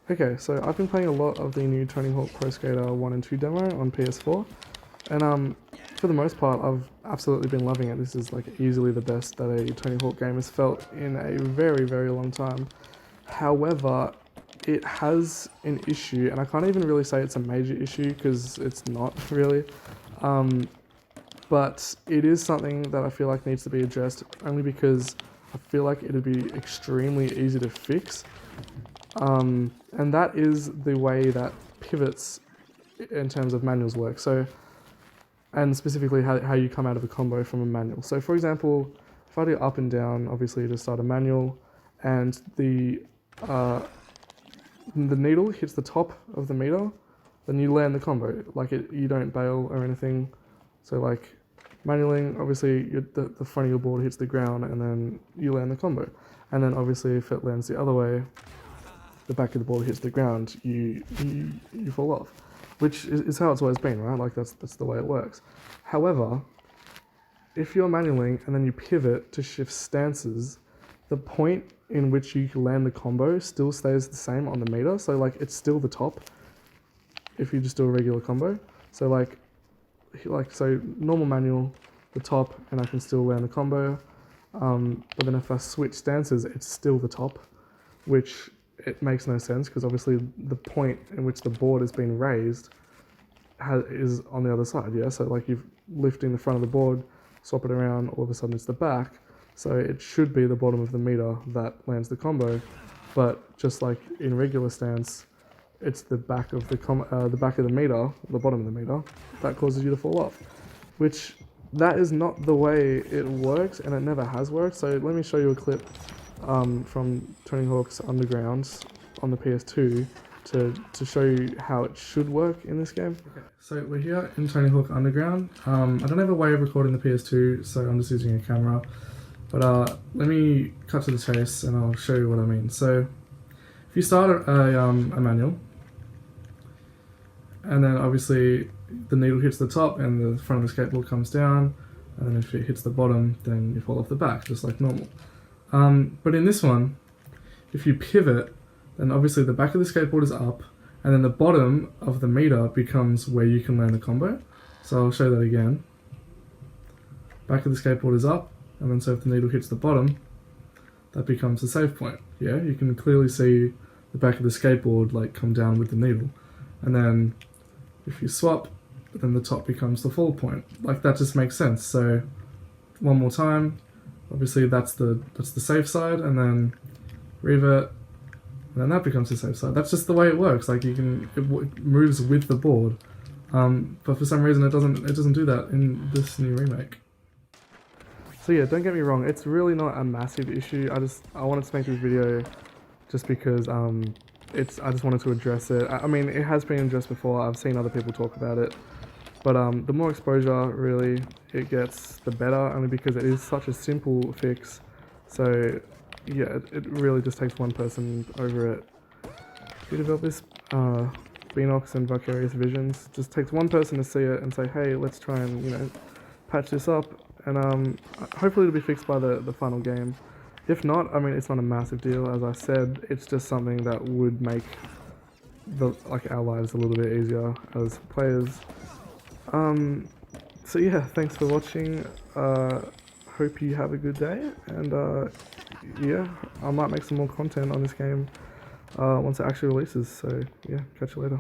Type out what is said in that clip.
Okay, so I've been playing a lot of the new Tony Hawk Pro Skater 1 and 2 demo on PS4, and for the most part, I've absolutely been loving it. This is like easily the best that a Tony Hawk game has felt in a very, very long time. However, it has an issue, and I can't even really say it's a major issue because it's not really, but it is something that I feel like needs to be addressed only because I feel like it'd be extremely easy to fix. And that is the way that pivots in terms of manuals work. So, and specifically how you come out of a combo from a manual. So for example, if I do up and down, obviously you just start a manual, and the needle hits the top of the meter, then you land the combo. Like you don't bail or anything. So like manualing, obviously the front of your board hits the ground, and then you land the combo. And then obviously if it lands the other way, the back of the board hits the ground, you fall off, which is how it's always been, right? Like that's the way it works. However, if you're manualing and then you pivot to shift stances, the point in which you land the combo still stays the same on the meter. So like it's still the top if you just do a regular combo. So like so normal manual, the top, and I can still land the combo. But then if I switch stances, it's still the top, which it makes no sense because obviously the point in which the board is being raised is on the other side, yeah? So like you're lifting the front of the board, swap it around, all of a sudden it's the back. So it should be the bottom of the meter that lands the combo, but just like in regular stance, it's the back of the back of the meter, the bottom of the meter, that causes you to fall off, which that is not the way it works, and it never has worked. So let me show you a clip from Tony Hawk's Underground on the PS2 to show you how it should work in this game. Okay, so we're here in Tony Hawk Underground. I don't have a way of recording the PS2, so I'm just using a camera. But let me cut to the chase and I'll show you what I mean. So if you start a manual, and then obviously the needle hits the top and the front of the skateboard comes down, and then if it hits the bottom, then you fall off the back, just like normal. But in this one, if you pivot, then obviously the back of the skateboard is up, and then the bottom of the meter becomes where you can land the combo. So I'll show that again. Back of the skateboard is up, and then so if the needle hits the bottom, that becomes the save point. Yeah, you can clearly see the back of the skateboard like come down with the needle. And then if you swap, then the top becomes the fall point. Like that just makes sense. So one more time. Obviously that's the safe side, and then revert, and then that becomes the safe side. That's just the way it works. Like it moves with the board, but for some reason it doesn't do that in this new remake. So yeah, don't get me wrong, it's really not a massive issue. I wanted to make this video just because I just wanted to address it. I mean, it has been addressed before. I've seen other people talk about it. But the more exposure really it gets, the better, only because it is such a simple fix. So yeah, it really just takes one person over it. If you develop this Beanox and Vicarious Visions, just takes one person to see it and say, hey, let's try and patch this up, and hopefully it'll be fixed by the final game. If not, I mean, it's not a massive deal. As I said, it's just something that would make our lives a little bit easier as players. So yeah, thanks for watching. Hope you have a good day, and yeah, I might make some more content on this game once it actually releases. So yeah, catch you later.